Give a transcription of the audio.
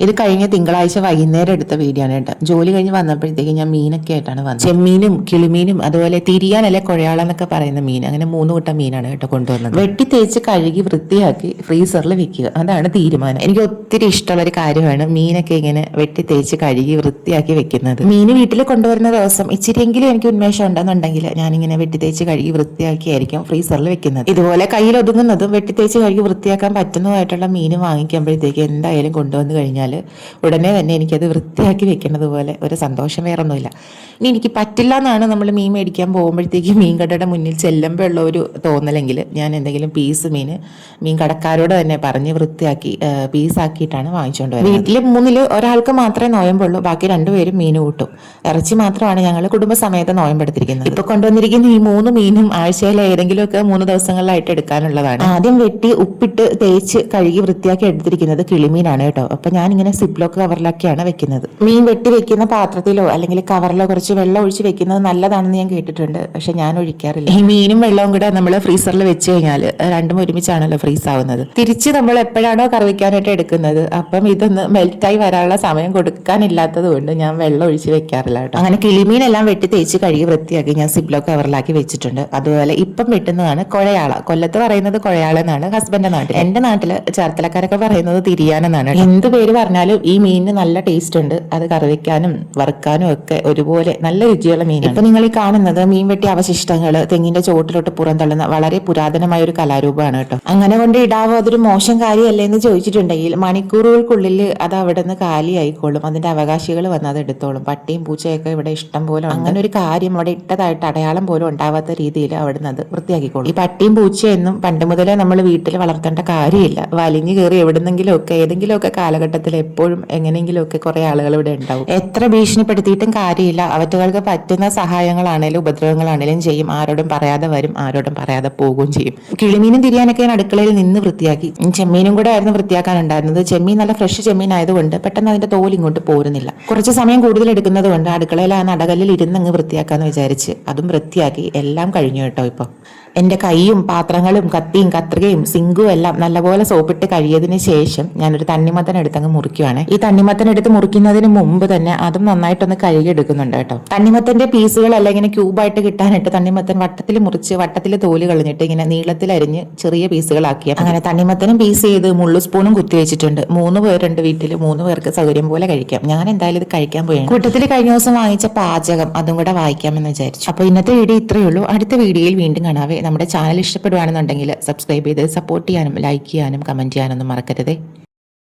ഇത് കഴിഞ്ഞ തിങ്കളാഴ്ച വൈകുന്നേരം എടുത്ത വീഡിയോ ആണ് കേട്ടോ. ജോലി കഴിഞ്ഞ് വന്നപ്പോഴത്തേക്ക് ഞാൻ മീനൊക്കെ ആയിട്ടാണ് വന്നത്. ചെമ്മീനും കിളിമീനും അതുപോലെ തിരിയാനല്ലേ കൊഴയാള എന്നൊക്കെ പറയുന്ന മീൻ, അങ്ങനെ 3 കൂട്ടം മീനാണ് കേട്ടോ കൊണ്ടുവന്നത്. വെട്ടി തേച്ച് കഴുകി വൃത്തിയാക്കി ഫ്രീസറിൽ വെക്കുക, അതാണ് തീരുമാനം. എനിക്ക് ഒത്തിരി ഇഷ്ടമുള്ള ഒരു കാര്യമാണ് മീനൊക്കെ ഇങ്ങനെ വെട്ടി തേച്ച് കഴുകി വൃത്തിയാക്കി വെക്കുന്നത്. മീൻ വീട്ടിൽ കൊണ്ടുവരുന്ന ദിവസം ഇച്ചിരിയെങ്കിലും എനിക്ക് ഉന്മേഷം ഉണ്ടെന്നുണ്ടെങ്കിൽ ഞാനിങ്ങനെ വെട്ടി തേച്ച് കഴുകി വൃത്തിയാക്കിയായിരിക്കും ഫ്രീസറിൽ വെക്കുന്നത്. ഇതുപോലെ കയ്യിൽ ഒതുങ്ങുന്നതും വെട്ടി തേച്ച് കഴുകി വൃത്തിയാക്കാൻ പറ്റുന്നതായിട്ടുള്ള മീൻ വാങ്ങിക്കുമ്പോഴത്തേക്ക് എന്തായാലും കൊണ്ടുവന്ന് കഴിഞ്ഞാൽ ഉടനെ തന്നെ എനിക്കത് വൃത്തിയാക്കി വെക്കുന്നത് പോലെ ഒരു സന്തോഷം വേറൊന്നുമില്ല. ഇനി എനിക്ക് പറ്റില്ല എന്നാണ് നമ്മൾ മീൻ മേടിക്കാൻ പോകുമ്പോഴത്തേക്ക് മീൻ കടയുടെ മുന്നിൽ ചെല്ലുമ്പോൾ ഉള്ള ഒരു തോന്നലെങ്കിൽ ഞാൻ എന്തെങ്കിലും പീസ് മീൻ കടക്കാരോട് തന്നെ പറഞ്ഞ് വൃത്തിയാക്കി പീസാക്കിയിട്ടാണ് വാങ്ങിച്ചുകൊണ്ട് വരുന്നത്. വീട്ടിൽ 3-ൽ ഒരാൾക്ക് മാത്രമേ നോയമ്പുള്ളൂ, ബാക്കി 2 പേരും മീൻ കൂട്ടും. ഇറച്ചി മാത്രമാണ് ഞങ്ങൾ കുടുംബസമേതം നോയമ്പെടുത്തിരിക്കുന്നത്. ഇപ്പൊ കൊണ്ടുവന്നിരിക്കുന്ന ഈ 3 മീനും ആഴ്ചയിൽ ഏതെങ്കിലുമൊക്കെ 3 ദിവസങ്ങളിലായിട്ട് എടുക്കാനുള്ളതാണ്. ആദ്യം വെട്ടി ഉപ്പിട്ട് തേച്ച് കഴുകി വൃത്തിയാക്കി എടുത്തിരിക്കുന്നത് കിളിമീനാണ് കേട്ടോ. അപ്പൊ ഞാൻ ഇങ്ങനെ സിപ്ലോക്ക് കവറിലൊക്കെയാണ് വെക്കുന്നത്. മീൻ വെട്ടി വെക്കുന്ന പാത്രത്തിലോ അല്ലെങ്കിൽ കവറിലോ കുറച്ച് വെള്ളം ഒഴിച്ച് വെക്കുന്നത് നല്ലതാണെന്ന് ഞാൻ കേട്ടിട്ടുണ്ട്, പക്ഷെ ഞാൻ ഒഴിക്കാറില്ല. ഈ മീനും വെള്ളവും കൂടെ നമ്മൾ ഫ്രീസറിൽ വെച്ച് കഴിഞ്ഞാൽ രണ്ടും ഒരുമിച്ചാണല്ലോ ഫ്രീസ് ആവുന്നത്. തിരിച്ച് നമ്മൾ എപ്പോഴാണോ കറിവെക്കാനായിട്ട് എടുക്കുന്നത് അപ്പം ഇതൊന്ന് മെൽറ്റായി വരാനുള്ള സമയം കൊടുക്കാനില്ലാത്തത് കൊണ്ട് ഞാൻ വെള്ളം ഒഴിച്ച് വെക്കാറില്ല കേട്ടോ. അങ്ങനെ കിളിമീനെല്ലാം വെട്ടി തേച്ച് കഴുകി വൃത്തിയാക്കി ഞാൻ സിപ്ലോക്ക് കവറിലാക്കി വെച്ചിട്ടുണ്ട്. അതുപോലെ ഇപ്പം വെട്ടുന്നതാണ് കൊഴയാള. കൊല്ലത്ത് പറയുന്നത് കൊഴയാള എന്നാണ് ഹസ്ബൻഡിന്റെ നാട്ടിൽ. എന്റെ നാട്ടില് ചേർത്തലക്കാരൊക്കെ പറയുന്നത് തിരിയാനെന്നാണ്. എന്ത് പേര് പറഞ്ഞാലും ഈ മീനിന് നല്ല ടേസ്റ്റ് ഉണ്ട്. അത് കറിവെക്കാനും വറുക്കാനും ഒക്കെ ഒരുപോലെ നല്ല രുചിയുള്ള മീനാണ്. ഇപ്പൊ നിങ്ങൾ ഈ കാണുന്നത് മീൻ വെട്ടിയ അവശിഷ്ടങ്ങൾ തെങ്ങിന്റെ ചോട്ടിലോട്ട് പുറന്തള്ളുന്ന വളരെ പുരാതനമായ ഒരു കലാരൂപമാണ് കേട്ടോ. അങ്ങനെ കൊണ്ട് ഇടാവോ, അതൊരു മോശം കാര്യമല്ലേ എന്ന് ചോദിച്ചിട്ടുണ്ടെങ്കിൽ മണിക്കൂറുകൾക്കുള്ളിൽ അത് അവിടെ നിന്ന് കാലിയായിക്കോളും. അതിന്റെ അവകാശികൾ വന്ന് അത് എടുത്തോളും. പട്ടിയും പൂച്ചയൊക്കെ ഇവിടെ ഇഷ്ടം പോലെ. അങ്ങനെ ഒരു കാര്യം അവിടെ ഇട്ടതായിട്ട് അടയാളം പോലും ഉണ്ടാവാത്ത രീതിയിൽ അവിടെ നിന്ന് അത് വൃത്തിയാക്കിക്കോളും. ഈ പട്ടിയും പൂച്ചയൊന്നും പണ്ട് മുതലേ നമ്മൾ വീട്ടിൽ വളർത്തേണ്ട കാര്യമില്ല. വലിഞ്ഞു കയറി എവിടുന്നെങ്കിലും ഒക്കെ ഏതെങ്കിലും ഒക്കെ കാലഘട്ടത്തിൽ എപ്പോഴും എങ്ങനെയെങ്കിലുമൊക്കെ കുറെ ആളുകൾ ഇവിടെ ഉണ്ടാവും. എത്ര ഭീഷണിപ്പെടുത്തിയിട്ടും കാര്യമില്ല. അവറ്റകൾക്ക് പറ്റുന്ന സഹായങ്ങളാണേലും ഉപദ്രവങ്ങളാണേലും ചെയ്യും. ആരോടും പറയാതെ വരും, ആരോടും പറയാതെ പോകുകയും ചെയ്യും. കിളിമീനും തിരിയാനൊക്കെ ഞാൻ അടുക്കളയിൽ നിന്ന് വൃത്തിയാക്കി. ചെമ്മീനും കൂടെ ആയിരുന്നു വൃത്തിയാക്കാനുണ്ടായിരുന്നത്. ചെമ്മീൻ നല്ല ഫ്രഷ് ചെമ്മീൻ ആയതുകൊണ്ട് പെട്ടെന്ന് അതിന്റെ തോൽ ഇങ്ങോട്ട് പോരുന്നില്ല. കുറച്ച് സമയം കൂടുതൽ എടുക്കുന്നത് കൊണ്ട് അടുക്കളയിൽ ആ നടകല്ലിൽ ഇരുന്നങ്ങ് വൃത്തിയാക്കാന്ന് വിചാരിച്ച് അതും വൃത്തിയാക്കി. എല്ലാം കഴിഞ്ഞു കേട്ടോ. ഇപ്പൊ എൻ്റെ കൈയും പാത്രങ്ങളും കത്തിയും കത്രികയും സിങ്കും എല്ലാം നല്ലപോലെ സോപ്പിട്ട് കഴിയതിന് ശേഷം ഞാനൊരു തണ്ണിമത്തൻ എടുത്തങ്ങ് മുറിക്കുവാണ്. ഈ തണ്ണിമത്തൻ എടുത്ത് മുറിക്കുന്നതിന് മുമ്പ് തന്നെ അതും നന്നായിട്ടൊന്ന് കഴുകിയെടുക്കുന്നുണ്ട് കേട്ടോ. തണ്ണിമത്തന്റെ പീസുകളല്ല ഇങ്ങനെ ക്യൂബായിട്ട് കിട്ടാനായിട്ട് തണ്ണിമത്തൻ വട്ടത്തിൽ മുറിച്ച് വട്ടത്തിൽ തോല് കളഞ്ഞിട്ട് ഇങ്ങനെ നീളത്തിൽ അരിഞ്ഞ് ചെറിയ പീസുകളാക്കിയ അങ്ങനെ തണ്ണിമത്തനും പീസ് ചെയ്ത് മുള്ളു സ്പൂണും കുത്തി വെച്ചിട്ടുണ്ട്. 3 പേരുണ്ട് വീട്ടിൽ, 3 പേർക്ക് സൗകര്യം പോലെ കഴിക്കാം. ഞാൻ എന്തായാലും ഇത് കഴിക്കാൻ പോയി. കൂട്ടത്തിൽ കഴിഞ്ഞ ദിവസം വാങ്ങിച്ച പാചകം അതും കൂടെ വായിക്കാമെന്ന് വിചാരിച്ചു. അപ്പൊ ഇന്നത്തെ വീഡിയോ ഇത്രയേ ഉള്ളൂ. അടുത്ത വീഡിയോയിൽ വീണ്ടും കാണാവേ. നമ്മുടെ ചാനൽ ഇഷ്ടപ്പെടുവാണെന്നുണ്ടെങ്കിൽ സബ്സ്ക്രൈബ് ചെയ്ത് സപ്പോർട്ട് ചെയ്യാനും ലൈക്ക് ചെയ്യാനും കമന്റ് ചെയ്യാനൊന്നും മറക്കരുതേ.